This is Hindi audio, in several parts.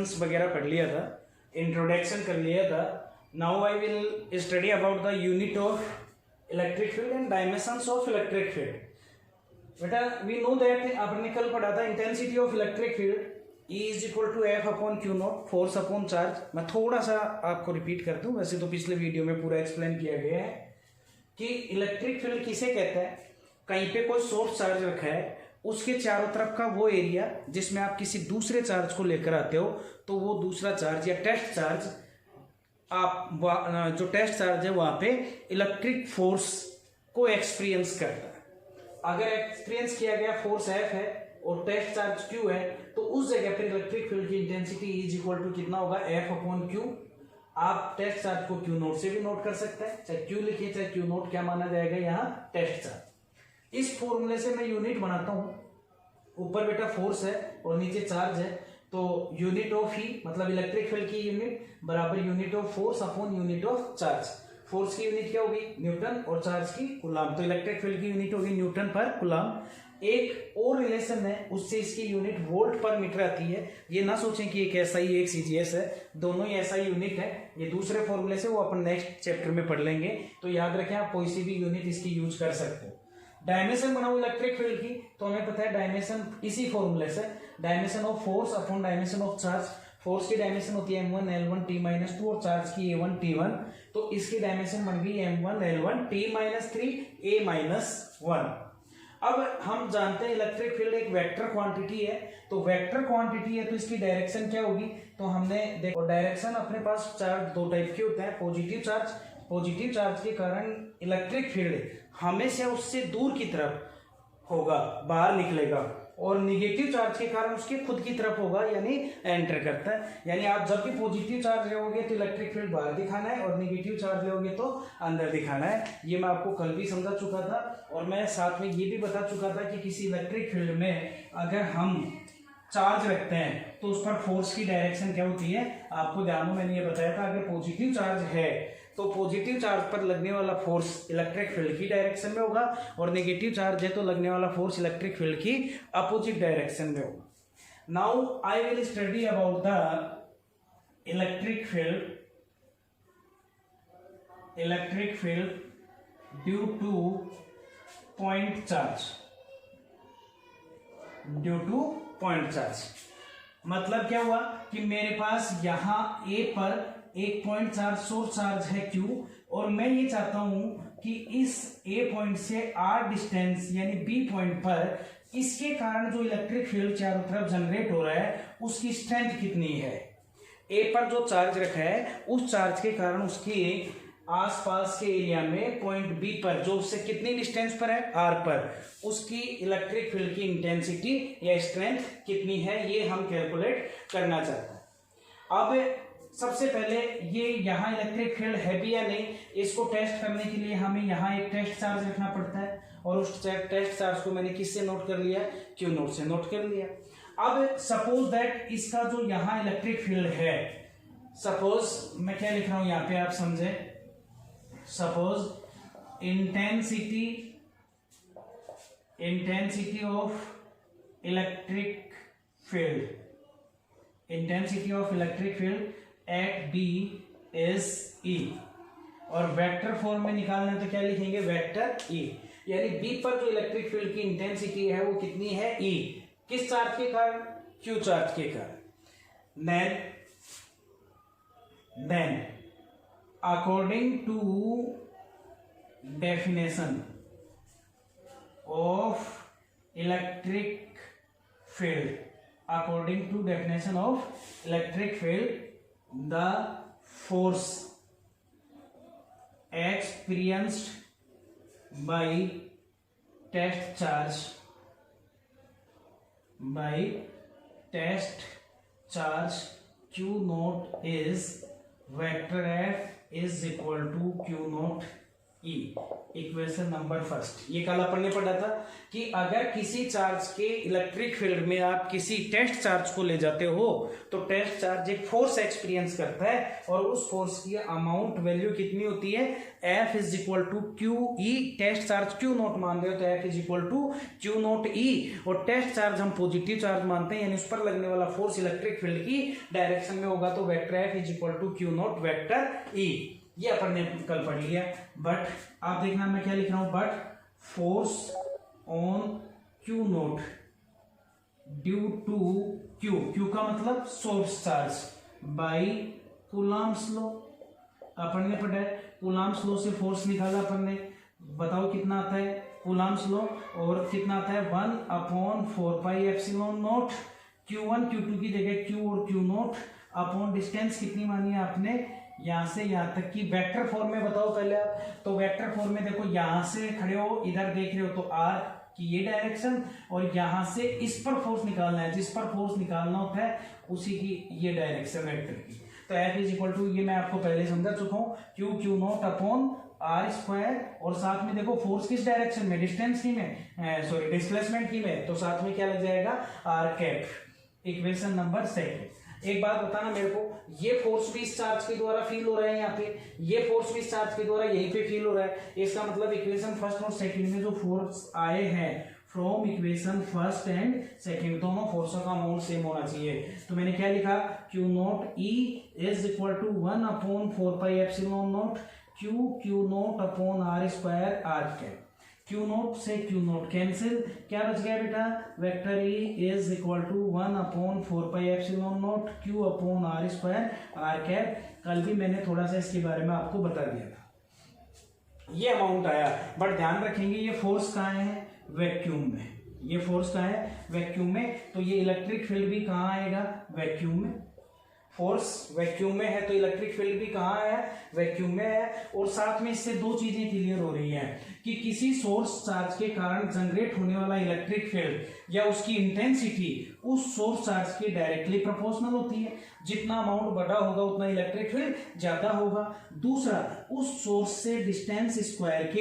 डायमेंशंस वगैरह पढ़ लिया था, इंट्रोडक्शन कर लिया था. Now I will study about the unit of electric field and dimensions of electric field. बेटा वी नो दैट आपने कल पढ़ा था intensity of electric field E is equal to F upon q not, force upon charge. मैं थोड़ा सा आपको रिपीट कर दूं, वैसे तो पिछले वीडियो में पूरा एक्सप्लेन किया गया है कि इलेक्ट्रिक फील्ड किसे कहता है. कहीं पे कोई सोर्स चार्ज रखा है, उसके चारों तरफ का वो एरिया जिसमें आप किसी दूसरे चार्ज को लेकर आते हो, तो वो दूसरा चार्ज या टेस्ट चार्ज, आप जो टेस्ट चार्ज है वहां पे इलेक्ट्रिक फोर्स को एक्सपीरियंस करता है. अगर एक्सपीरियंस किया गया फोर्स एफ है और टेस्ट चार्ज क्यू है, तो उस जगह पर इलेक्ट्रिक फील्ड की इंटेंसिटी इज इक्वल टू कितना होगा, एफ अपॉन क्यू. आप टेस्ट चार्ज को क्यू नोट से भी नोट कर सकते हैं, चाहे क्यू लिखिए चाहे क्यू नोट, क्या माना जाएगा यहाँ, टेस्ट चार्ज. इस फॉर्मूले से मैं यूनिट बनाता हूं. ऊपर बेटा फोर्स है और नीचे चार्ज है, तो यूनिट ऑफ ही मतलब इलेक्ट्रिक फील्ड की यूनिट बराबर unit of force upon unit of charge. Force की यूनिट क्या होगी, न्यूटन, और चार्ज की कूलम. तो इलेक्ट्रिक फील्ड की यूनिट होगी न्यूटन पर कूलम. एक और रिलेशन है, उससे इसकी यूनिट वोल्ट पर मीटर आती है. ये ना सोचें कि एक एसआई एक सीजीएस है, दोनों ही एसआई यूनिट है. ये दूसरे फॉर्मूले से वो अपन नेक्स्ट चैप्टर में पढ़ लेंगे, तो याद रखें आप कोई सी भी यूनिट इसकी यूज कर सकते हो. डायमेंशन बनाओ इलेक्ट्रिक फील्ड की, तो हमें पता है डायमेंशन इसी फॉर्मूले से, dimension of force upon dimension of charge. Force की डायमेंशन होती है m1 l1 t-2 और चार्ज की a1 t1, तो इसकी डायमेंशन बन गई m1 l1 t-3 a-1. अब हम जानते हैं इलेक्ट्रिक फील्ड एक वेक्टर क्वांटिटी है, तो वेक्टर क्वांटिटी है तो इसकी डायरेक्शन क्या होगी, तो हमने देखो डायरेक्शन अपने पास चार्ज दो टाइप के होते हैं. पॉजिटिव चार्ज के कारण इलेक्ट्रिक फील्ड हमेशा उससे दूर की तरफ होगा, बाहर निकलेगा, और निगेटिव चार्ज के कारण उसके खुद की तरफ होगा, यानी एंटर करता है. यानी आप जब भी पॉजिटिव चार्ज लोगे तो इलेक्ट्रिक फील्ड बाहर दिखाना है, और निगेटिव चार्ज लोगे तो अंदर दिखाना है. ये मैं आपको कल भी समझा चुका था, और मैं साथ में ये भी बता चुका था कि किसी इलेक्ट्रिक फील्ड में अगर हम चार्ज रखते हैं तो उस पर फोर्स की डायरेक्शन क्या होती है, आपको ध्यान हो मैंने ये बताया था. अगर पॉजिटिव चार्ज है तो पॉजिटिव चार्ज पर लगने वाला फोर्स इलेक्ट्रिक फील्ड की डायरेक्शन में होगा, और नेगेटिव चार्ज है तो लगने वाला फोर्स इलेक्ट्रिक फील्ड की अपोजिट डायरेक्शन में होगा. Now I will study about the electric field due two point charge. मतलब क्या हुआ कि मेरे पास यहां ए पर एक पॉइंट चार्ज सोर्स चार्ज है Q, और मैं ये चाहता हूं कि इस A पॉइंट से R डिस्टेंस यानी B पॉइंट पर इसके कारण जो इलेक्ट्रिक फील्ड चारों तरफ जनरेट हो रहा है उसकी स्ट्रेंथ कितनी है. A पर जो चार्ज रखा है उस चार्ज के कारण उसके आसपास के एरिया में पॉइंट B पर जो उससे कितनी डिस्टेंस पर है, R पर, उसकी इलेक्ट्रिक फील्ड की इंटेंसिटी या स्ट्रेंथ कितनी है, ये हम कैलकुलेट करना चाहते हैं. अब सबसे पहले ये यहाँ इलेक्ट्रिक फील्ड है भी या नहीं, इसको टेस्ट करने के लिए हमें यहाँ एक टेस्ट चार्ज रखना पड़ता है, और उस टेस्ट चार्ज को मैंने किससे नोट कर लिया, क्यू नोट से नोट कर लिया. अब सपोज दैट इसका जो यहाँ इलेक्ट्रिक फील्ड है, सपोज मैं क्या लिख रहा हूं यहाँ पे आप समझे, suppose intensity of electric field eight B is E, और वेक्टर फॉर्म में निकालना तो क्या लिखेंगे, वेक्टर E. यानी B पर जो इलेक्ट्रिक फील्ड की इंटेंसिटी है वो कितनी है, E. किस चार्ज के कारण, Q चार्ज के कारण. Then according to definition of electric field, the force experienced by test charge Q naught is vector F is equal to Q naught E. Equation number first, ये कल अपन ने पढ़ा था कि अगर किसी चार्ज के इलेक्ट्रिक फील्ड में आप किसी टेस्ट चार्ज को ले जाते हो तो टेस्ट चार्ज एक फोर्स एक्सपीरियंस करता है और उस फोर्स की अमाउंट वैल्यू कितनी होती है, F is equal to Q E. Test charge Q naught मान रहे हो तो F is equal to Q naught E, और टेस्ट चार्ज हम पॉजिटिव चार्ज मानते हैं यानी उस पर लगने वाला फोर्स इलेक्ट्रिक फील्ड की डायरेक्शन में होगा तो vector F is equal to Q naught vector E. ये अपन ने कल पढ़ लिया। बट आप देखना मैं क्या लिख रहा हूं, but force on Q naught due to Q, Q का मतलब source charge, by Coulomb's law. अपन ने पढ़ा है कूलम्ब्स लॉ से फोर्स निकाला अपन ने, बताओ कितना आता है कूलम्ब्स लॉ, और कितना आता है 1/4πε0 Q1 Q2 की जगह Q और Q नोट अपॉन डिस्टेंस कितनी मानी है आपने, यहां से यहां तक की वेक्टर फॉर्म में बताओ पहले आप। तो वेक्टर फॉर्म में देखो, यहां से खड़े हो इधर देख रहे हो तो आर की ये डायरेक्शन, और यहां से इस पर फोर्स निकालना है, जिस पर फोर्स निकालना होता है उसी की ये डायरेक्शन वेक्टर की। तो F इज इक्वल टू, ये मैं आपको पहले समझा चुका हूँ, Q note upon are square, और साथ में देखो फोर्स किस डायरेक्शन में, डिस्टेंस की में, सॉरी डिस्प्लेसमेंट की में, तो साथ में क्या लग जाएगा r cap. Equation number second. एक बात बताना मेरे को, ये फोर्स भी इस चार्ज के द्वारा फील हो रहा है यहाँ पे, ये फोर्स भी इस चार्ज के द्वारा यहीं पे फील हो रहा है। इसका मतलब इक्वेशन फर्स्ट और सेकंड में जो फोर्स आए हैं from equation first and second, दोनों फोर्सों का अमाउंट सेम होना चाहिए। तो मैंने क्या लिखा, Q naught E is equal to 1/4πε0 Q note upon are square are cap. Q naught से Q नोट कैंसिल, क्या बच गया बेटा, vector E is equal to 1/4πε0 Q upon are square are cap. कल भी मैंने थोड़ा सा इसके बारे में आपको बता दिया था, ये अमाउंट आया। बट ध्यान रखेंगे ये फोर्स कहाँ है, वैक्यूम में। ये फोर्स कहाँ है, वैक्यूम में। तो ये इलेक्ट्रिक फील्ड भी कहाँ आएगा, वैक्यूम में। फोर्स वैक्यूम में है तो इलेक्ट्रिक फील्ड भी कहाँ है, वैक्यूम में है। और साथ में इससे दो चीजें क्लियर हो रही हैं कि किसी सोर्स चार्ज के कारण जनरेट होने वाला इलेक्ट्रिक फील्ड या उसकी इंटेंसिटी उस सोर्स चार्ज के डायरेक्टली प्रोपोर्शनल होती है। जितना अमाउंट बड़ा होगा उतना इलेक्ट्रिक फील्ड ज्यादा होगा। दूसरा, उस सोर्स से डिस्टेंस स्क्वायर के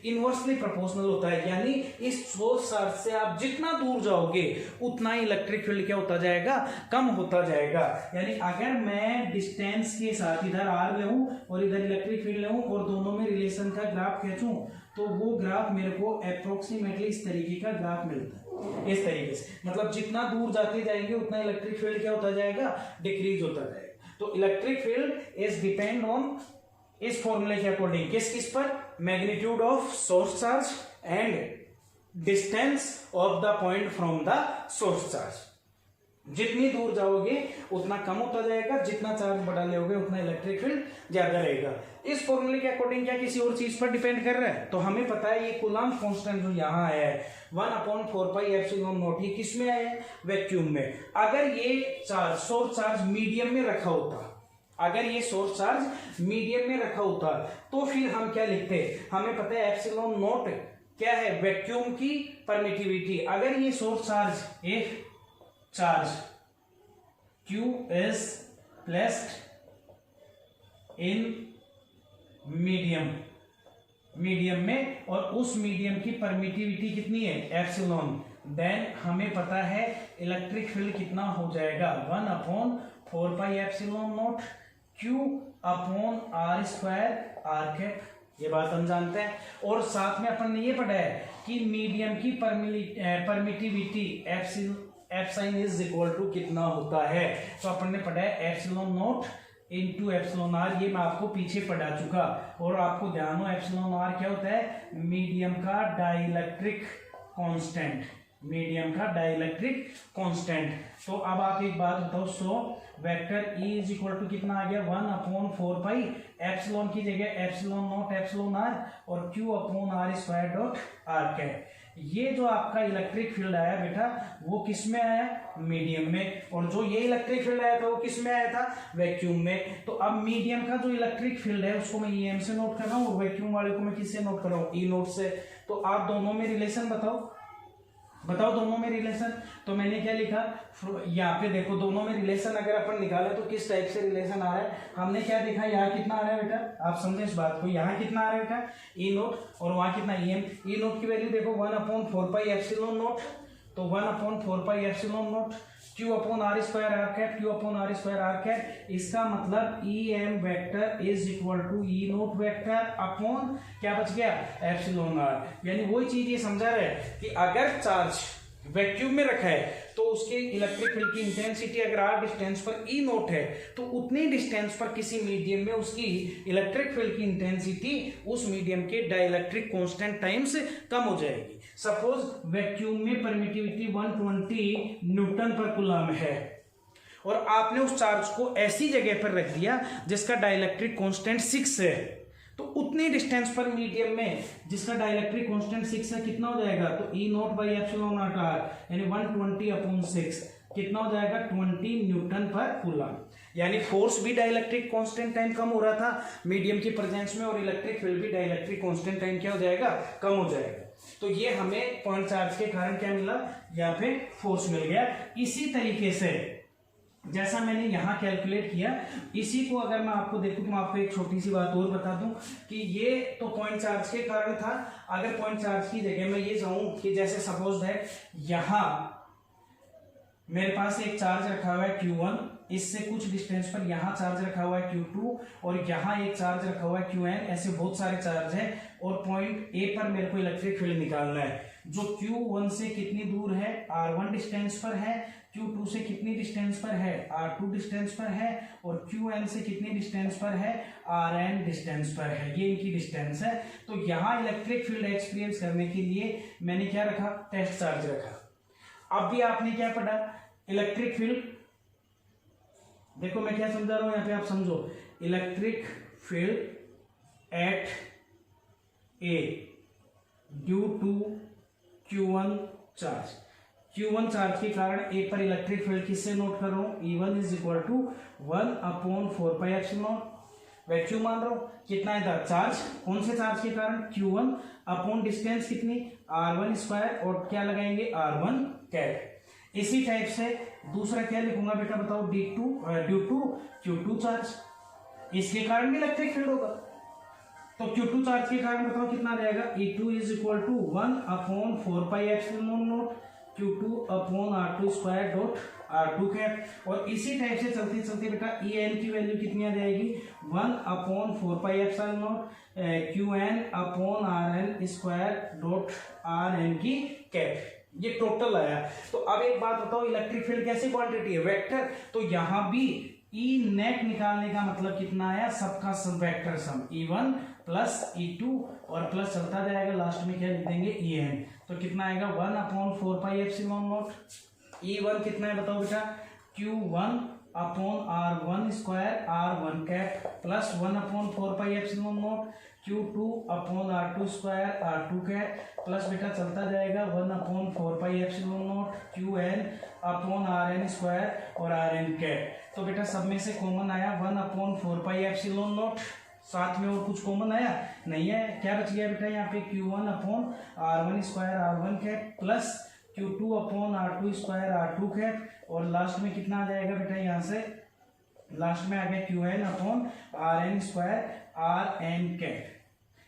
इनवर्सली प्रोपोर्शनल होता है, यानी इस सोर्स चार्ज से आप जितना दूर जाओगे उतना ही इलेक्ट्रिक फील्ड क्या होता जाएगा, कम होता जाएगा। यानी अगर मैं डिस्टेंस के साथ इधर आर ले और इधर इलेक्ट्रिक फील्ड ले और दोनों में रिलेशन का ग्राफ खींचूं तो वो ग्राफ मेरे को अप्रोक्सीमेटली इस तरीके का ग्राफ मिलता है। इस तरीके से, मतलब जितना दूर जाते जाएंगे उतना इलेक्ट्रिक फील्ड क्या होता जाएगा, डिक्रीज होता जाएगा। तो electric field is depend on, इस फॉर्मूले के अकॉर्डिंग, किस किस पर, magnitude of source charge and distance of the point from the source charge. जितनी दूर जाओगे उतना कम होता जाएगा, जितना चार्ज बढ़ा लोगे उतना इलेक्ट्रिक फील्ड ज्यादा रहेगा। इस फॉर्मूले के अकॉर्डिंग क्या किसी और चीज पर डिपेंड कर रहा है, तो हमें पता है ये कूलम्ब कांस्टेंट जो यहाँ आया है 1/4πε0, ये किस में आया है, वैक्यूम में। अगर ये चार्ज सोर्स चार्ज मीडियम में रखा होता, अगर ये सोर्स चार्ज मीडियम में रखा होता तो फिर हम क्या लिखते, हमें पता है एप्सिलॉन नॉट क्या है, वैक्यूम की परमिटिविटी। अगर ये सोर्स चार्ज एक charge Q is placed in medium में और उस मीडियम की परमिटिविटी कितनी है, एप्सिलॉन, देन हमें पता है इलेक्ट्रिक फील्ड कितना हो जाएगा 1/4πε0 Q upon are square are cap. ये बात हम जानते हैं। और साथ में अपन ने ये पढ़ा है कि मीडियम की permittivity epsilon is equal to कितना होता है, तो अपन ने पढ़ा है epsilon not into epsilon r. ये मैं आपको पीछे पढ़ा चुका, और आपको ध्यान हो एप्सिलॉन आर क्या होता है, मीडियम का डाइलेक्ट्रिक कांस्टेंट, मीडियम का डाइलेक्ट्रिक कांस्टेंट। तो अब आप एक बात बताओ, so vector E is equal to कितना आ गया, 1/4π, एप्सिलॉन की जगह एप्सिलॉन नॉट एप्सिलॉन आर और Q upon are square dot r cap. ये जो आपका इलेक्ट्रिक फील्ड आया बेटा वो किस में आया, मीडियम में, और जो ये इलेक्ट्रिक फील्ड आया था वो किस में आया था, वैक्यूम में। तो अब मीडियम का जो इलेक्ट्रिक फील्ड है उसको मैं EM से नोट कर रहा हूँ और वैक्यूम वाले को मैं किससे नोट कर रहा हूँ, E नोट से। तो आप दोनों में रिलेशन बताओ, बताओ दोनों में रिलेशन। तो मैंने क्या लिखा, यहाँ पे देखो दोनों में रिलेशन अगर अपन निकाले तो किस टाइप से रिलेशन आ रहा है। हमने क्या देखा, यहाँ कितना आ रहा है बेटा, आप समझे इस बात को, यहाँ कितना आ रहा है बेटा ई नोट और वहाँ कितना ई एम। ई नोट की वैल्यू देखो 1/4πε0, तो 1/4πε0 Q upon are square are cap, Q upon are square are cap. इसका मतलब E M vector is equal to E naught vector upon क्या बच गया, एप्सिलॉन आर। यानी वही चीज ये समझा रहे हैं कि अगर चार्ज वैक्यूम में रखा है तो उसके इलेक्ट्रिक फील्ड की इंटेंसिटी अगर आर डिस्टेंस पर ई नोट है तो उतनी डिस्टेंस पर किसी मीडियम में उसकी इलेक्ट्रिक फील्ड की इंटेंसिटी उस मीडियम के डाइलेक्ट्रिक कांस्टेंट टाइम से कम हो जाएगी। सपोज वैक्यूम में परमिटिविटी 120 न्यूटन पर कूलम है और आपने उस चार्ज को ऐसी जगह पर रख दिया जिसका डाइलेक्ट्रिक कांस्टेंट 6 है, तो उतनी डिस्टेंस पर मीडियम में जिसका डाइलेक्ट्रिक कांस्टेंट 6 है कितना हो जाएगा, तो E naught by epsilon naught R यानी 120/6 कितना हो जाएगा 20 न्यूटन पर कूलम। यानी फोर्स भी डाइलेक्ट्रिक कांस्टेंट टाइम कम हो रहा था मीडियम की प्रेजेंस में और इलेक्ट्रिक फील्ड भी डाइलेक्ट्रिक कांस्टेंट टाइम क्या हो जाएगा, कम हो जाएगा। तो ये हमें पॉइंट चार्ज के कारण क्या मिला, यहाँ पे फोर्स मिल गया। इसी तरीके से जैसा मैंने यहां कैलकुलेट किया, इसी को अगर मैं आपको देखूं तो मैं आपको एक छोटी सी बात और बता दूं कि ये तो पॉइंट चार्ज के कारण था। अगर पॉइंट चार्ज की जगह मैं ये चाहूं कि जैसे सपोज है यहां मेरे पास एक चार्ज रखा हुआ है Q1, इससे कुछ डिस्टेंस पर यहाँ चार्ज रखा हुआ है Q2 और यहाँ एक चार्ज रखा हुआ है Qn, ऐसे बहुत सारे चार्ज है और पॉइंट ए पर मेरे को इलेक्ट्रिक फील्ड निकालना है जो Q1 से कितनी दूर है, R1 डिस्टेंस पर है, Q2 से कितनी डिस्टेंस पर है, R2 डिस्टेंस पर है और Qn से कितनी डिस्टेंस पर है, Rn डिस्टेंस पर है। ये इनकी डिस्टेंस है। तो यहाँ इलेक्ट्रिक फील्ड एक्सपीरियंस करने के लिए मैंने क्या रखा, टेस्ट चार्ज रखा। अब भी आपने क्या पढ़ा, इलेक्ट्रिक फील्ड, देखो मैं क्या समझा रहा हूं यहां पे आप समझो, electric field at A due to Q1 charge. Q1 charge के कारण ए पर इलेक्ट्रिक फील्ड किससे नोट कर रहा हूं, E1 is equal to 1/4πε0 vacuum मान रहा हूं। कितना है चार्ज, कौन से चार्ज के कारण, Q1 अपॉन डिस्टेंस कितनी R1 स्क्वायर और क्या लगाएंगे R1 कैप। इसी टाइप से दूसरा क्या लिखूंगा बेटा बताओ, ड्यू टू Q2 चार्ज, इसके कारण भी इलेक्ट्रिक फील्ड होगा। तो Q2 चार्ज के कारण बताओ कितना आ जाएगा, E2 is equal to 1/4πε0 Q2 upon R2 square dot R2 cap. और इसी टाइप से चलते चलते बेटा En की वैल्यू कितनी आ जाएगी, 1/4πε0 Qn upon Rn square dot Rn की कैप। ये टोटल आया। तो अब एक बात बताओ, इलेक्ट्रिक फील्ड कैसी क्वांटिटी है, वेक्टर। तो यहां भी ई नेट निकालने का मतलब कितना आया, सबका सब vector sum E1 plus E2 और प्लस चलता जाएगा, लास्ट में क्या लिख देंगे En। तो कितना आएगा 1/4πε0। E1 कितना है बताओ बेटा, Q1 upon R1 square R1 cap plus 1/4πε0 Q2 upon R2 square R2 cap plus बेटा चलता जाएगा 1/4πε0 Qn अपॉन Rn स्क्वायर और Rn कैप। तो बेटा सब में से कॉमन आया 1/4πε0, साथ में और कुछ कॉमन आया नहीं है। क्या बच गया बेटा यहाँ पे, Q1 upon R1 square R1 cap plus Q2 upon R2 square R2 cap और लास्ट में कितना आ जाएगा बेटा, यहाँ से लास्ट में आ गया Qn upon Rn square Rn cap.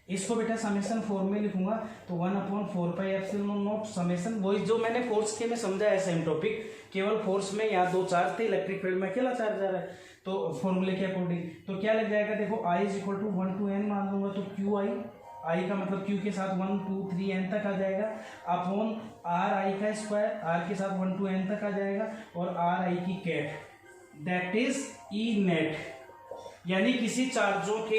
इसको बेटा समेशन फॉर्म में लिखूंगा तो 1/4πε0 समेशन, वही जो मैंने फोर्स के में समझा है सेम टॉपिक, केवल फोर्स में यहाँ दो चार्ज थे, इलेक्ट्रिक फील्ड में अकेला चार्ज आ रहा है। तो फॉर्मूले के अकॉर्डिंग तो क्या लग जाएगा, देखो I is equal to 1 to n मान लूंगा तो I का मतलब Q के साथ 1 2 3 n तक आ जाएगा अपॉन R I का स्क्वायर R के साथ 1 to n तक आ जाएगा और R I की cap, that is E net. यानी किसी चार्जों के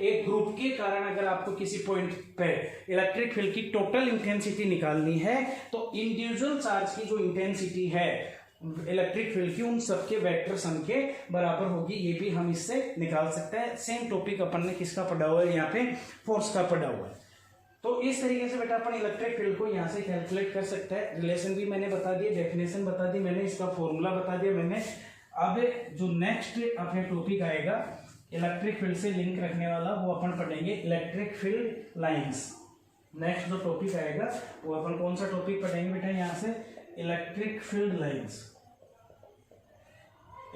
एक ग्रुप के कारण अगर आपको किसी पॉइंट पे इलेक्ट्रिक फील्ड की टोटल इंटेंसिटी निकालनी है तो इंडिविजुअल चार्ज की जो इंटेंसिटी है इलेक्ट्रिक फील्ड की उन सबके वेक्टर सम के बराबर होगी। ये भी हम इससे निकाल सकते हैं। सेम टॉपिक अपन ने किसका पढ़ा हुआ है, यहाँ पे फोर्स का पढ़ा हुआ है। तो इस तरीके से बेटा अपन इलेक्ट्रिक फील्ड को यहाँ से कैलकुलेट कर सकते हैं। रिलेशन भी मैंने बता दिया, डेफिनेशन बता दी मैंने, इसका फॉर्मूला बता दिया मैंने। अब जो नेक्स्ट अपने टॉपिक आएगा इलेक्ट्रिक फील्ड से लिंक रखने वाला, वो अपन पढ़ेंगे इलेक्ट्रिक फील्ड लाइंस। नेक्स्ट जो टॉपिक आएगा वो अपन कौन सा टॉपिक पढ़ेंगे बेटा, यहाँ से electric field lines.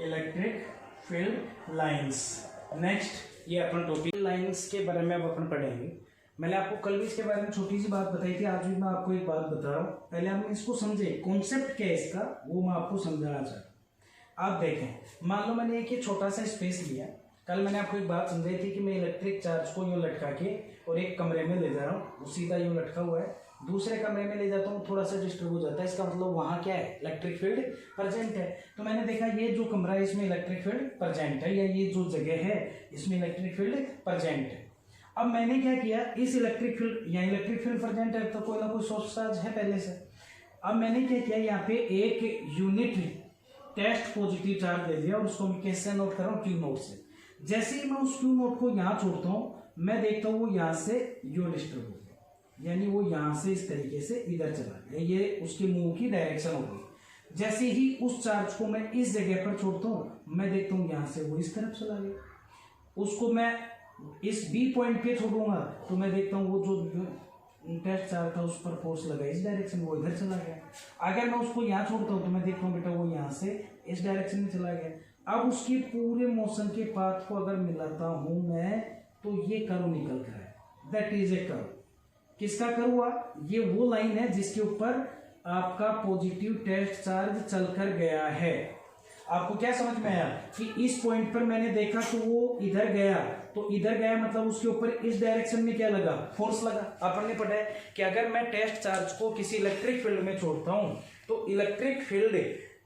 Electric field lines next ये अपन टॉपिक लाइंस के बारे में अब अपन पढ़ेंगे। मैंने आपको कल भी इसके बारे में छोटी सी बात बताई थी, आज भी मैं आपको एक बात बता रहा हूँ। पहले हम इसको समझे, कॉन्सेप्ट क्या है इसका वो मैं आपको समझाना चाहता हूँ। आप देखें, मान लो मैंने एक ये छोटा सा स्पेस लिया। कल मैंने आपको एक बात समझाई थी कि मैं इलेक्ट्रिक चार्ज को यूँ लटका के और एक कमरे में ले जा रहा हूँ, वो सीधा यूँ लटका हुआ है, दूसरे कमरे में ले जाता हूँ, थोड़ा सा डिस्टर्ब हो जाता है। इसका मतलब वहाँ क्या है, इलेक्ट्रिक फील्ड प्रेजेंट है। तो मैंने देखा ये जो कमरा है इसमें इलेक्ट्रिक फील्ड प्रेजेंट है, या ये जो जगह है इसमें इलेक्ट्रिक फील्ड प्रेजेंट है। अब मैंने क्या किया, इस इलेक्ट्रिक फील्ड या इलेक्ट्रिक फील्ड प्रेजेंट है तो कोई ना कोई सोर्स चार्ज है पहले से। अब मैंने क्या किया, यहाँ पे एक यूनिट टेस्ट पॉजिटिव चार्ज ले लिया और उसको मैं कैसे नोट कर रहा हूँ, क्यू नोट से। जैसे ही मैं उस क्यू नोट को यहाँ छोड़ता हूँ, मैं देखता हूँ वो यहाँ से यू डिस्टर्ब हो गया, यानी वो यहाँ से इस तरीके से इधर चला गया, ये उसके मुंह की डायरेक्शन हो गई। जैसे ही उस चार्ज को मैं इस जगह पर छोड़ता हूँ, मैं देखता हूँ यहाँ से वो इस तरफ चला गया। उसको मैं इस बी पॉइंट पे छोड़ूंगा तो मैं देखता हूँ वो जो टेस्ट चार्ज था उस पर फोर्स लगा इस डायरेक्शन में, वो इधर चला गया। अगर मैं उसको यहाँ छोड़ता हूँ तो मैं देखता हूँ बेटा वो यहाँ से इस डायरेक्शन में चला गया। अब उसकी पूरे मोशन के पाथ को अगर मिलाता हूँ मैं, तो ये कर्व निकल कर है, दैट इज ए कर्व। किसका कर्व हुआ, ये वो लाइन है जिसके ऊपर आपका पॉजिटिव टेस्ट चार्ज चलकर गया है। आपको क्या समझ में आया कि इस पॉइंट पर मैंने देखा तो वो इधर गया, तो इधर गया मतलब उसके ऊपर इस डायरेक्शन में क्या लगा, फोर्स लगा। अपन ने पढ़ा है कि अगर मैं टेस्ट चार्ज को किसी इलेक्ट्रिक फील्ड में छोड़ता हूं तो इलेक्ट्रिक फील्ड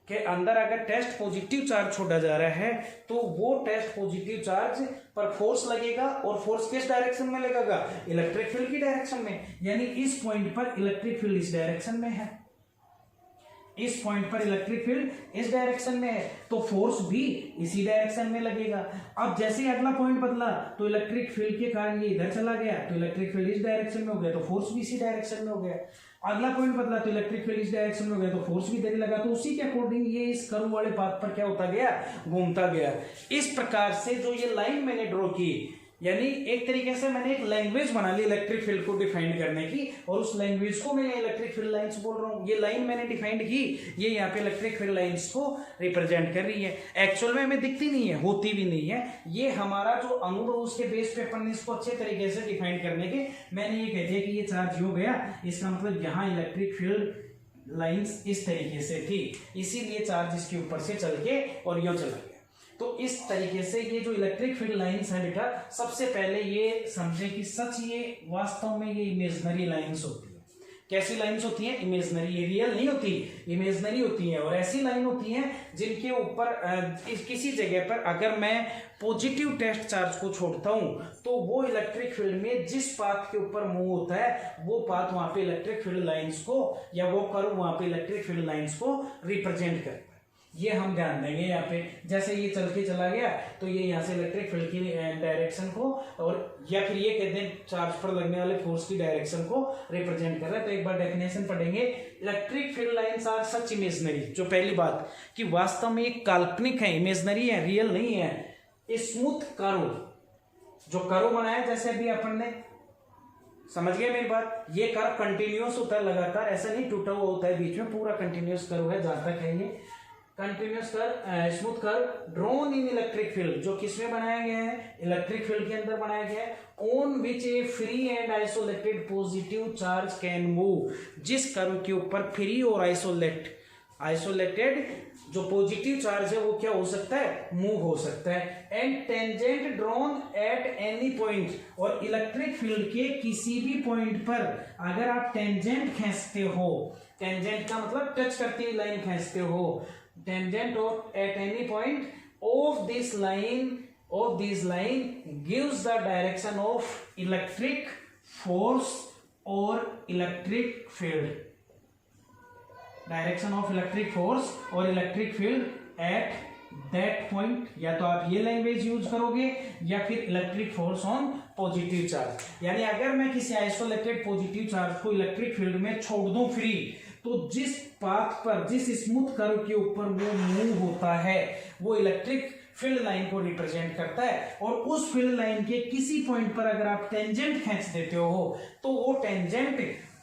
के अंदर अगर टेस्ट पॉजिटिव चार्ज छोड़ा जा रहा है तो वो टेस्ट पॉजिटिव चार्ज पर फोर्स लगेगा, और फोर्स किस डायरेक्शन में लगेगा, इलेक्ट्रिक फील्ड की डायरेक्शन में। यानी इस पॉइंट पर इलेक्ट्रिक फील्ड इस डायरेक्शन में है, इस पॉइंट पर इलेक्ट्रिक फील्ड इस डायरेक्शन में है, तो फोर्स भी इसी डायरेक्शन में लगेगा। अब जैसे ही अगला पॉइंट बदला तो इलेक्ट्रिक फील्ड के कारण ये इधर चला गया, तो इलेक्ट्रिक फील्ड इस डायरेक्शन में हो गया, तो फोर्स भी इसी डायरेक्शन में हो गया। अगला पॉइंट बदला तो इलेक्ट्रिक फील्ड इस डायरेक्शन में हो गया, तो फोर्स भी इधर ही लगा। तो उसी के अकॉर्डिंग ये इस कर्व वाले पाथ पर क्या होता गया, घूमता गया। इस प्रकार से जो ये लाइन मैंने ड्रॉ की, यानी एक तरीके से मैंने एक लैंग्वेज बना ली इलेक्ट्रिक फील्ड को डिफाइन करने की, और उस लैंग्वेज को मैं इलेक्ट्रिक फील्ड लाइंस बोल रहा हूँ। ये लाइन मैंने डिफाइंड की, ये यहाँ पे इलेक्ट्रिक फील्ड लाइंस को रिप्रेजेंट कर रही है। एक्चुअल में हमें दिखती नहीं है, होती भी नहीं है, ये हमारा जो अनुभव उसके बेस पे अपन ने इसको अच्छे तरीके से डिफाइन करने के मैंने ये कह दिया कि ये चार्ज हो गया, इसका मतलब यहाँ इलेक्ट्रिक फील्ड लाइंस इस तरीके से थी, इसीलिए चार्ज इसके ऊपर से चल के और यूं चला गया। तो इस तरीके से ये जो इलेक्ट्रिक फील्ड लाइंस है बेटा, सबसे पहले ये समझे कि सच ये वास्तव में ये इमेजिनरी लाइंस होती है। कैसी लाइंस होती हैं, इमेजिनरी, ये रियल नहीं होती, इमेजिनरी होती हैं। और ऐसी लाइन होती हैं जिनके ऊपर किसी जगह पर अगर मैं पॉजिटिव टेस्ट चार्ज को छोड़ता हूं तो वो इलेक्ट्रिक फील्ड में जिस पाथ के ऊपर मूव होता है वो पाथ वहां पे इलेक्ट्रिक फील्ड लाइंस को, या वो कर्व वहां पे इलेक्ट्रिक फील्ड लाइंस को रिप्रेजेंट करता है। ये हम ध्यान देंगे यहाँ पे। जैसे ये चल के चला गया तो ये यहाँ से इलेक्ट्रिक फील्ड की डायरेक्शन को, और या फिर ये कहते हैं चार्ज पर लगने वाले फोर्स की डायरेक्शन को रिप्रेजेंट कर रहा है। तो एक बार डेफिनेशन पढ़ेंगे, electric field lines are such imaginary. जो पहली बात कि वास्तव में एक काल्पनिक है, इमेजिनरी है, रियल नहीं है। स्मूथ कर्व, जो कर्व बनाया जैसे अभी अपन ने, समझ गए मेरी बात, ये कर्व कंटिन्यूअस होता है लगातार, ऐसा नहीं टूटा हुआ होता है बीच में, पूरा कंटिन्यूअस कर्व है जहां तक है ये continuous curve, smooth curve drawn in electric field, जो किसमें बनाया गया है, इलेक्ट्रिक फील्ड के अंदर बनाया गया है। On which A free and isolated positive charge can move, जिस कर्व के ऊपर फ्री और आइसोलेटेड जो पॉजिटिव चार्ज है वो क्या हो सकता है, मूव हो सकता है। And tangent drawn at any point, और इलेक्ट्रिक फील्ड के किसी भी पॉइंट पर अगर आप टेंजेंट खींचते हो, टेंजेंट का मतलब टच करती हुई लाइन खींचते हो, tangent of at any point of this line gives the direction of electric force or electric field, direction of electric force or electric field at that point। या तो आप ये लैंग्वेज यूज करोगे या फिर electric force on positive charge. यानी अगर मैं किसी आइसोलेटेड पॉजिटिव चार्ज को इलेक्ट्रिक फील्ड में छोड़ दूं फ्री, तो जिस पाथ पर, जिस स्मूथ कर्व के ऊपर वो मूव होता है वो इलेक्ट्रिक फील्ड लाइन को रिप्रेजेंट करता है। और उस फील्ड लाइन के किसी पॉइंट पर अगर आप टेंजेंट खींच देते हो तो वो टेंजेंट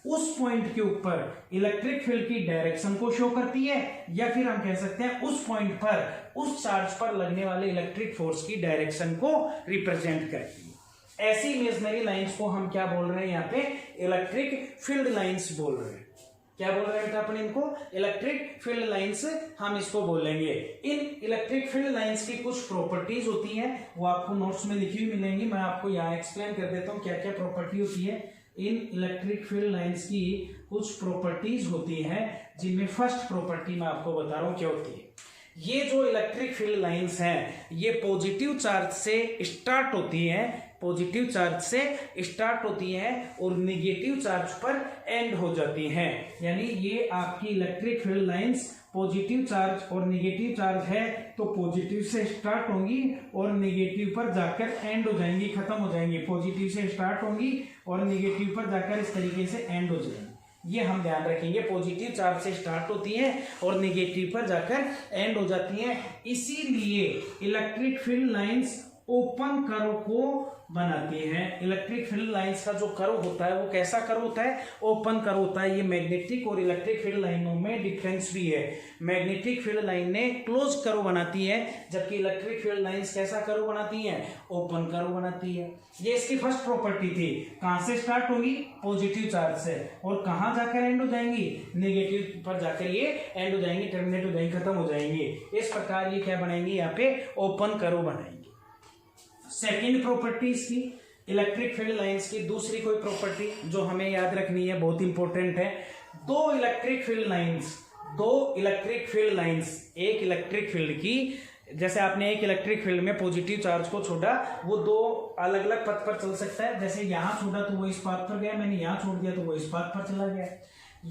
उस पॉइंट के ऊपर इलेक्ट्रिक फील्ड की डायरेक्शन को शो करती है, या फिर हम कह सकते हैं उस पॉइंट पर उस चार्ज पर लगने वाले इलेक्ट्रिक फोर्स की डायरेक्शन को रिप्रेजेंट करती है। ऐसी इमेजिनरी लाइंस को हम क्या बोल रहे हैं यहाँ पे, इलेक्ट्रिक फील्ड लाइंस बोल रहे हैं। क्या बोल रहे हैं बेटा अपन इनको, इलेक्ट्रिक फील्ड लाइंस हम इसको बोलेंगे। इन इलेक्ट्रिक फील्ड लाइंस की कुछ प्रॉपर्टीज होती हैं, वो आपको नोट्स में लिखी हुई मिलेंगी। मैं आपको यहाँ एक्सप्लेन कर देता हूँ क्या क्या प्रॉपर्टी होती है। इन इलेक्ट्रिक फील्ड लाइंस की कुछ प्रॉपर्टीज होती हैं, जिनमें फर्स्ट प्रॉपर्टी मैं आपको बता रहा हूं क्या होती है। ये जो इलेक्ट्रिक फील्ड लाइंस हैं ये पॉजिटिव चार्ज से स्टार्ट होती हैं, पॉजिटिव चार्ज से स्टार्ट होती हैं और नेगेटिव चार्ज पर एंड हो जाती हैं। यानी ये आपकी electric field lines positive charge और नेगेटिव चार्ज है तो पॉजिटिव से स्टार्ट होंगी और नेगेटिव पर जाकर एंड हो जाएंगी, खत्म हो जाएंगी। पॉजिटिव से स्टार्ट होंगी और नेगेटिव पर जाकर इस तरीके से एंड हो जाएंगी। ये हम ध्यान रखेंगे, पॉजिटिव चार्ज से स्टार्ट होती है और नेगेटिव पर जाकर एंड हो जाती है। इसीलिए electric field lines open curve को बनाती है। इलेक्ट्रिक फील्ड लाइंस का जो कर्व होता है वो कैसा कर्व होता है, ओपन कर्व होता है। ये मैग्नेटिक और इलेक्ट्रिक फील्ड लाइनों में डिफरेंस भी है। मैग्नेटिक फील्ड लाइन ने क्लोज कर्व बनाती है, जबकि इलेक्ट्रिक फील्ड लाइंस कैसा कर्व बनाती है, ओपन कर्व बनाती है। ये इसकी फर्स्ट प्रॉपर्टी थी। कहां से स्टार्ट होगी, पॉजिटिव चार्ज से, और कहां जाकर एंड हो जाएंगी, नेगेटिव पर जाकर ये एंड हो जाएंगी, टर्मिनेट हो जाएंगी, खत्म हो जाएंगी। इस प्रकार ये क्या बनाएंगे, यहाँ पे ओपन कर्व बनाएंगे। सेकेंड प्रॉपर्टी इसकी इलेक्ट्रिक फील्ड लाइंस की दूसरी कोई प्रॉपर्टी जो हमें याद रखनी है, बहुत इंपॉर्टेंट है। दो इलेक्ट्रिक फील्ड लाइंस, एक इलेक्ट्रिक फील्ड की, जैसे आपने एक इलेक्ट्रिक फील्ड में पॉजिटिव चार्ज को छोड़ा, वो दो अलग अलग पथ पर चल सकता है। जैसे यहां छोड़ा तो वो इस पाथ पर गया, मैंने यहां छोड़ दिया तो वो इस पाथ पर चला गया।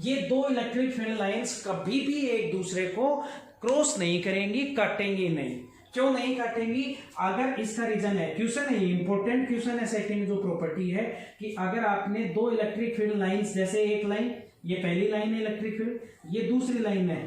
ये दो इलेक्ट्रिक फील्ड लाइंस कभी भी एक दूसरे को क्रॉस नहीं करेंगी, काटेंगी नहीं। क्यों नहीं काटेंगी, अगर इसका रीजन है, क्वेश्चन है ये, इंपॉर्टेंट क्वेश्चन है। सेकंड जो प्रॉपर्टी है कि अगर आपने दो इलेक्ट्रिक फील्ड लाइंस, जैसे एक लाइन, ये पहली लाइन है इलेक्ट्रिक फील्ड, ये दूसरी लाइन है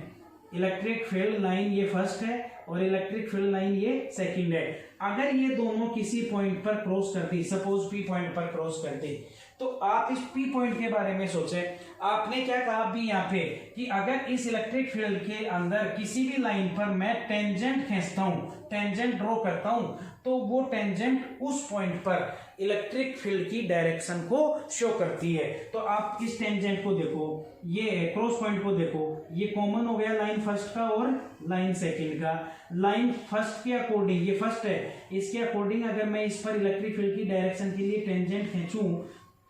इलेक्ट्रिक फील्ड लाइन, ये फर्स्ट है और इलेक्ट्रिक फील्ड लाइन ये सेकंड है। अगर ये दोनों किसी पॉइंट पर क्रॉस करती, सपोज पी पॉइंट पर क्रॉस करती, तो आप इस पी पॉइंट के बारे में सोचें। आपने क्या कहा भी यहाँ पे कि अगर इस इलेक्ट्रिक फील्ड के अंदर किसी भी लाइन पर मैं टेंजेंट खींचता हूं, टेंजेंट ड्रॉ करता हूं, तो वो टेंजेंट उस पॉइंट पर इलेक्ट्रिक फील्ड की डायरेक्शन को शो करती है। तो आप इस टेंजेंट को देखो, ये क्रॉस पॉइंट को देखो, ये कॉमन हो गया लाइन फर्स्ट का और लाइन सेकंड का। लाइन फर्स्ट के अकॉर्डिंग, ये फर्स्ट है, इसके अकॉर्डिंग अगर मैं इस पर इलेक्ट्रिक फील्ड की डायरेक्शन के लिए टेंजेंट खींचूं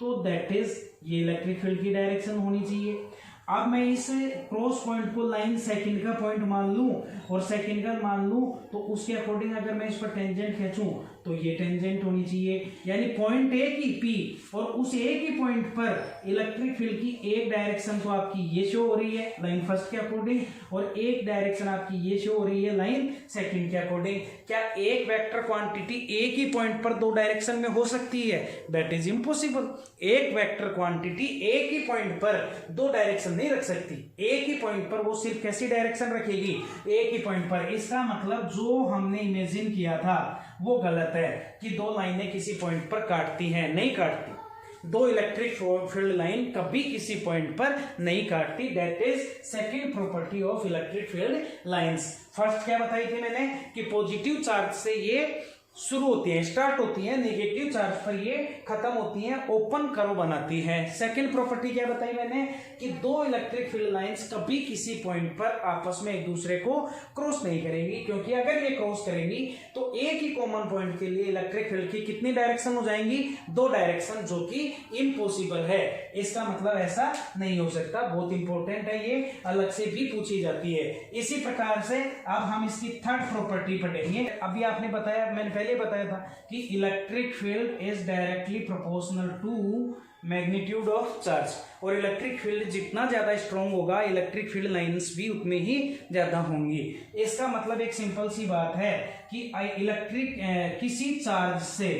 तो दैट इज ये इलेक्ट्रिक फील्ड की डायरेक्शन होनी चाहिए। अब मैं इस क्रॉस पॉइंट को लाइन सेकंड का पॉइंट मान लूं और सेकंड का मान लूं, तो उसके अकॉर्डिंग अगर मैं इस पर टेंजेंट खींचूं तो ये टेंजेंट होनी चाहिए। यानी पॉइंट ए की पी और उस ए की पॉइंट पर इलेक्ट्रिक फील्ड की एक डायरेक्शन तो आपकी ये शो हो रही है लाइन फर्स्ट के अकॉर्डिंग, और एक डायरेक्शन आपकी ये शो हो रही है लाइन सेकंड के अकॉर्डिंग। क्या एक वेक्टर क्वांटिटी एक ही पॉइंट पर दो डायरेक्शन में हो सकती है? That is impossible. एक वेक्टर क्वांटिटी एक ही पॉइंट पर दो डायरेक्शन नहीं रख सकती। एक ही पॉइंट पर वो सिर्फ कैसी डायरेक्शन रखेगी, एक ही पॉइंट पर। इसका मतलब जो हमने इमेजिन किया था वो गलत है कि दो लाइनें किसी पॉइंट पर काटती हैं, नहीं काटती। दो इलेक्ट्रिक फील्ड लाइन कभी किसी पॉइंट पर नहीं काटती। That is second property of electric field lines. First क्या बताई थी मैंने कि पॉजिटिव चार्ज से ये शुरू होती है, स्टार्ट होती है, नेगेटिव चार्ज पर ये खत्म होती हैं, ओपन कर्व बनाती है। सेकंड प्रॉपर्टी क्या बताई मैंने कि दो इलेक्ट्रिक फील्ड लाइंस कभी किसी पॉइंट पर आपस में एक दूसरे को क्रॉस नहीं करेंगी, क्योंकि अगर ये क्रॉस करेंगी तो एक ही कॉमन पॉइंट के लिए इलेक्ट्रिक फील्ड की कितनी डायरेक्शन हो जाएंगी, दो डायरेक्शन, जो कि इम्पॉसिबल है। इसका मतलब ऐसा नहीं हो सकता। बहुत इंपॉर्टेंट है, ये अलग से भी पूछी जाती है। इसी प्रकार से अब हम इसकी थर्ड प्रॉपर्टी पढ़ेंगे। अभी आपने बताया, मैंने पहले बताया था कि electric field is directly proportional to magnitude of charge, और इलेक्ट्रिक फील्ड जितना ज्यादा स्ट्रॉन्ग होगा इलेक्ट्रिक फील्ड लाइंस भी उतने ही ज्यादा होंगी। इसका मतलब एक सिंपल सी बात है कि इलेक्ट्रिक किसी चार्ज से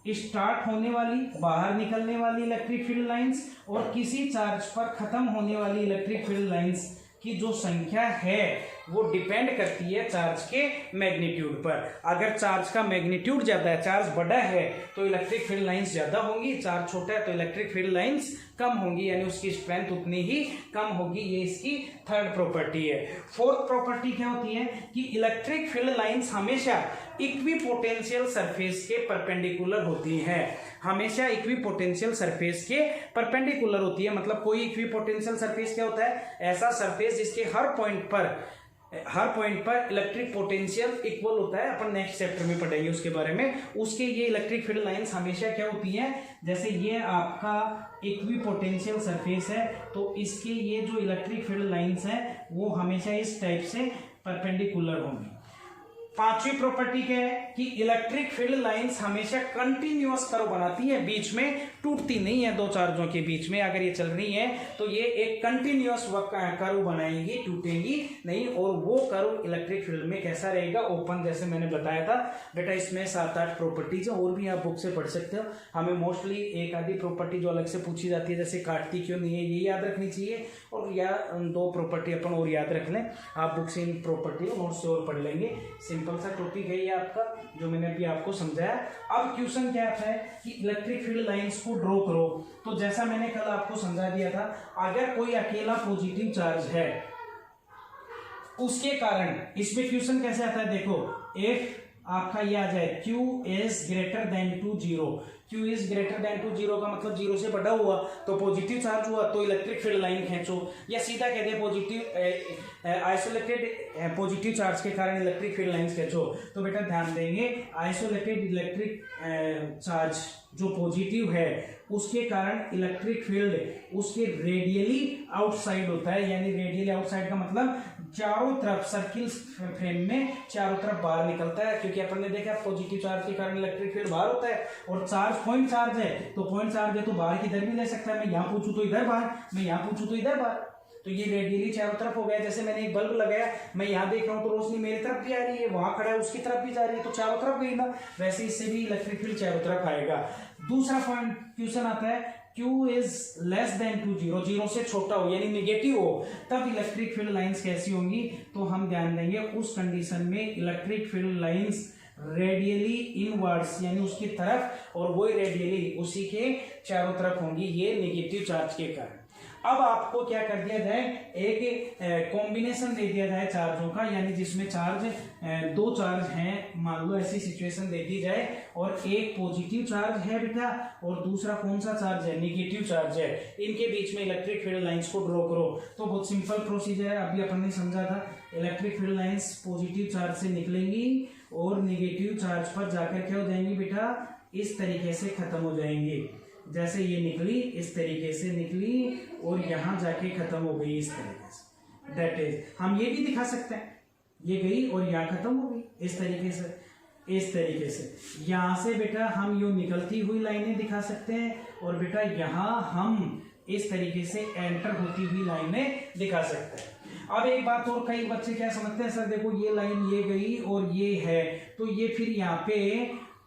स्टार्ट होने वाली, बाहर निकलने वाली इलेक्ट्रिक फील्ड लाइंस और किसी चार्ज पर खत्म होने वाली इलेक्ट्रिक फील्ड लाइंस की जो संख्या है वो डिपेंड करती है चार्ज के मैग्नीट्यूड पर। अगर चार्ज का मैग्नीट्यूड ज्यादा है, चार्ज बड़ा है, तो इलेक्ट्रिक फील्ड लाइंस ज्यादा होंगी, चार्ज छोटा है तो इलेक्ट्रिक फील्ड लाइंस कम होंगी, यानी उसकी स्ट्रेंथ उतनी ही कम होगी। ये इसकी थर्ड प्रॉपर्टी है। फोर्थ प्रॉपर्टी क्या होती है कि इलेक्ट्रिक फील्ड लाइंस हमेशा इक्विपोटेंशियल सरफेस के परपेंडिकुलर होती है, हमेशा इक्विपोटेंशियल सरफेस के परपेंडिकुलर होती है। मतलब कोई इक्विपोटेंशियल सरफेस क्या होता है? ऐसा सरफेस जिसके हर पॉइंट पर इलेक्ट्रिक पोटेंशियल इक्वल होता है। अपन नेक्स्ट चैप्टर में पढ़ेंगे उसके बारे में। उसके ये इलेक्ट्रिक फील्ड लाइंस हमेशा क्या होती हैं, जैसे ये आपका इक्विपोटेंशियल सरफेस है, तो इसके ये जो इलेक्ट्रिक फील्ड लाइंस हैं वो हमेशा इस टाइप से परपेंडिकुलर होंगी। पांचवी प्रॉपर्टी क्या है कि इलेक्ट्रिक फील्ड लाइंस हमेशा कंटिन्यूअस कर्व बनाती है, बीच में टूटती नहीं है। दो चार्जों के बीच में अगर ये चल रही है तो ये एक कंटिन्यूअस कर्व बनाएंगी, टूटेंगी नहीं। और वो कर्व इलेक्ट्रिक फील्ड में कैसा रहेगा? ओपन, जैसे मैंने बताया था बेटा। इसमें 7-8 प्रॉपर्टीज है, और भी आप बुक से पढ़ सकते हो। हमें मोस्टली एक आधी प्रॉपर्टी जो अलग से पूछी जाती है, जैसे काटती क्यों नहीं है, ये याद रखनी चाहिए, और या 2 प्रॉपर्टी अपन और याद रख लें। आप बुक से इन प्रॉपर्टी को नोट से और पढ़ लेंगे। सिंपल सा टॉपिक है ये आपका, जो मैंने अभी आपको समझाया। अब क्वेश्चन क्या आता है कि इलेक्ट्रिक फील्ड लाइंस को ड्रॉ करो। तो जैसा मैंने कल आपको समझा दिया था, अगर कोई अकेला पॉजिटिव चार्ज है, उसके कारण इसमें क्वेश्चन कैसे आता है, देखो, इफ आपका ये आ जाए Q is greater than to 0, Q is greater than to 0 का मतलब 0 से बड़ा हुआ तो पॉजिटिव चार्ज हुआ, तो इलेक्ट्रिक फील्ड लाइन खींचो। या सीधा कहते हैं पॉजिटिव आइसोलेटेड पॉजिटिव चार्ज के कारण इलेक्ट्रिक फील्ड लाइंस खींचो। तो बेटा ध्यान देंगे, आइसोलेटेड इलेक्ट्रिक चार्ज जो पॉजिटिव है उसके कारण इलेक्ट्रिक फील्ड उसके रेडियली आउटसाइड होता है। यानी रेडियली आउटसाइड का मतलब चारों तरफ, सर्किल फ्रेम में चारों तरफ बाहर निकलता है, क्योंकि अपन ने देखा पॉजिटिव चार्ज के कारण इलेक्ट्रिक फील्ड बाहर होता है। और चार्ज पॉइंट चार्ज है, तो पॉइंट चार्ज है तो बाहर किधर भी ले सकता है। मैं यहाँ पूछूं तो इधर बाहर, मैं यहाँ पूछूं तो इधर बाहर, तो ये रेडियली चारों तरफ हो गया। जैसे मैंने एक बल्ब लगाया, मैं यहाँ देख रहा हूँ तो रोशनी मेरी तरफ भी आ रही है, वहां खड़ा है उसकी तरफ भी जा रही है, तो चारों तरफ गई ना। वैसे इससे भी इलेक्ट्रिक फील्ड चारों तरफ आएगा। दूसरा पॉइंट क्वेश्चन आता है, Q is less than to 0, 0 से छोटा हो यानी निगेटिव हो, तब इलेक्ट्रिक फील्ड लाइंस कैसी होंगी? तो हम ध्यान देंगे उस कंडीशन में electric field lines radially inwards यानी उसकी तरफ, और वही रेडियली उसी के चारों तरफ होंगी, ये नेगेटिव चार्ज के कारण। अब आपको क्या कर दिया जाए, एक कॉम्बिनेशन दे दिया जाए चार्जों का, यानी जिसमें चार्ज 2 चार्ज हैं, मान लो ऐसी सिचुएशन दे दी जाए, और एक पॉजिटिव चार्ज है बेटा और दूसरा कौन सा चार्ज है? नेगेटिव चार्ज है। इनके बीच में इलेक्ट्रिक फील्ड लाइंस को ड्रॉ करो। तो बहुत सिंपल प्रोसीजर है, अभी अपन ने समझा था। Electric field lines positive charge से निकलेंगी और नेगेटिव चार्ज पर जाकर क्या हो जाएंगी बेटा? इस तरीके से खत्म हो जाएंगी। जैसे ये निकली, इस तरीके से निकली और यहां जाके खत्म हो गई इस तरीके से। दैट इज, हम ये भी दिखा सकते हैं, ये गई और यहां खत्म हो गई इस तरीके से, इस तरीके से। यहां से बेटा हम यूं निकलती हुई लाइनें दिखा सकते हैं, और बेटा यहां हम इस तरीके से एंटर होती हुई लाइनें दिखा सकते हैं। अब एक बात और, कई बच्चे क्या समझते हैं, सर देखो ये लाइन ये गई और ये है, तो ये फिर यहाँ पे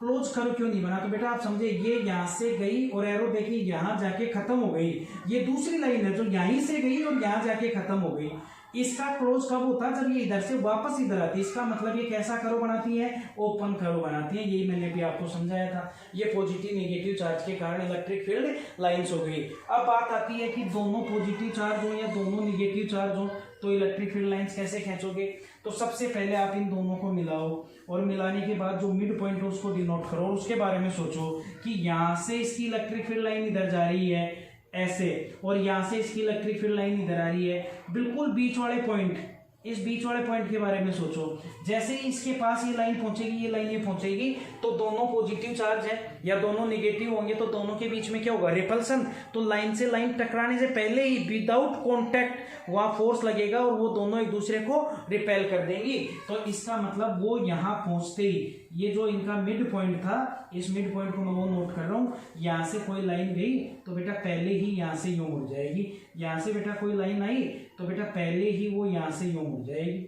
क्लोज कर्व क्यों नहीं बना? तो बेटा आप समझे, ये यहां से गई और एरो देखिए यहां जाके खत्म हो गई। ये दूसरी लाइन है जो यहीं से गई और यहां जाके खत्म हो गई। इसका क्लोज कब होता है? जब ये इधर से वापस इधर आती है। इसका मतलब ये कैसा कर्व बनाती है? ओपन कर्व बनाती है। यही मैंने भी आपको समझाया था। ये पॉजिटिव नेगेटिव चार्ज के कारण इलेक्ट्रिक फील्ड लाइंस हो गई। अब बात आती है कि दोनों पॉजिटिव चार्ज हो या दोनों नेगेटिव चार्ज हो, तो इलेक्ट्रिक फील्ड लाइंस कैसे खींचोगे? तो सबसे पहले आप इन दोनों को मिलाओ, और मिलाने के बाद जो मिड पॉइंट है उसको डिनोट करो, और उसके बारे में सोचो कि यहां से इसकी इलेक्ट्रिक फील्ड लाइन इधर जा रही है ऐसे, और यहां से इसकी इलेक्ट्रिक फील्ड लाइन इधर आ रही है। बिल्कुल बीच वाले पॉइंट, इस बीच वाले पॉइंट के बारे में सोचो। जैसे ही इसके पास ये लाइन पहुंचेगी, ये लाइन ये पहुंचेगी, तो दोनों पॉजिटिव चार्ज है या दोनों नेगेटिव होंगे, तो दोनों के बीच में क्या होगा? रिपल्सन। तो लाइन से लाइन टकराने से पहले ही विदाउट कॉन्टैक्ट वहां फोर्स लगेगा और वो दोनों एक दूसरे को रिपेल कर देंगी। तो इसका मतलब वो यहां पहुंचते ही, ये जो इनका मिड पॉइंट था, इस मिड पॉइंट को मैं वो नोट कर रहा हूं, यहां से कोई लाइन गई तो बेटा पहले ही यहां से यूं मुड़ जाएगी। यहां से बेटा कोई लाइन आई तो बेटा पहले ही वो यहां से यूं मुड़ जाएगी।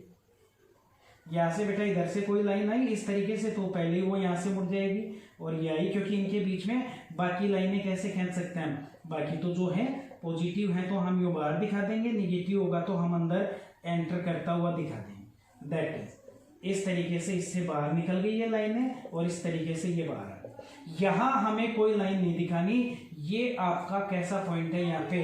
यहां से बेटा इधर से कोई लाइन आई इस तरीके से, तो पहले ही वो यहां से मुड़ जाएगी। और ये आई, क्योंकि इनके बीच में बाकी लाइनें कैसे खींच सकते हैं? बाकी तो जो है पॉजिटिव है तो हम यूं बाहर दिखा देंगे, निगेटिव होगा तो हम अंदर एंटर करता हुआ दिखा देंगे। दैट इज इस तरीके से इससे बाहर निकल गई ये लाइन है और इस तरीके से ये बाहर आ गई। यहां हमें कोई लाइन नहीं दिखानी। ये आपका कैसा पॉइंट है, यहाँ पे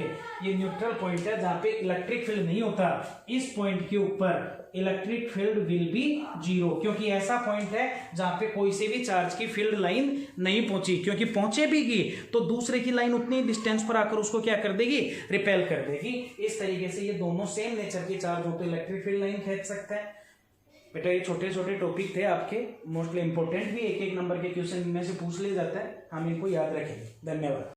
ये न्यूट्रल पॉइंट है जहां पे इलेक्ट्रिक फील्ड नहीं होता। इस पॉइंट के ऊपर electric field will be zero, क्योंकि ऐसा पॉइंट है जहां पे कोई से भी चार्ज की फील्ड लाइन नहीं पहुंची, क्योंकि पहुंचे भी की तो दूसरे की लाइन उतनी डिस्टेंस पर आकर उसको क्या कर देगी, रिपेल कर देगी। इस तरीके से ये दोनों सेम नेचर के चार्ज हो तो इलेक्ट्रिक फील्ड लाइन खींच सकते हैं। बेटा ये छोटे छोटे टॉपिक थे आपके, मोस्टली इंपॉर्टेंट भी, एक एक नंबर के क्वेश्चन इनमें से पूछ लिया जाता है, हम इनको याद रखेंगे। धन्यवाद।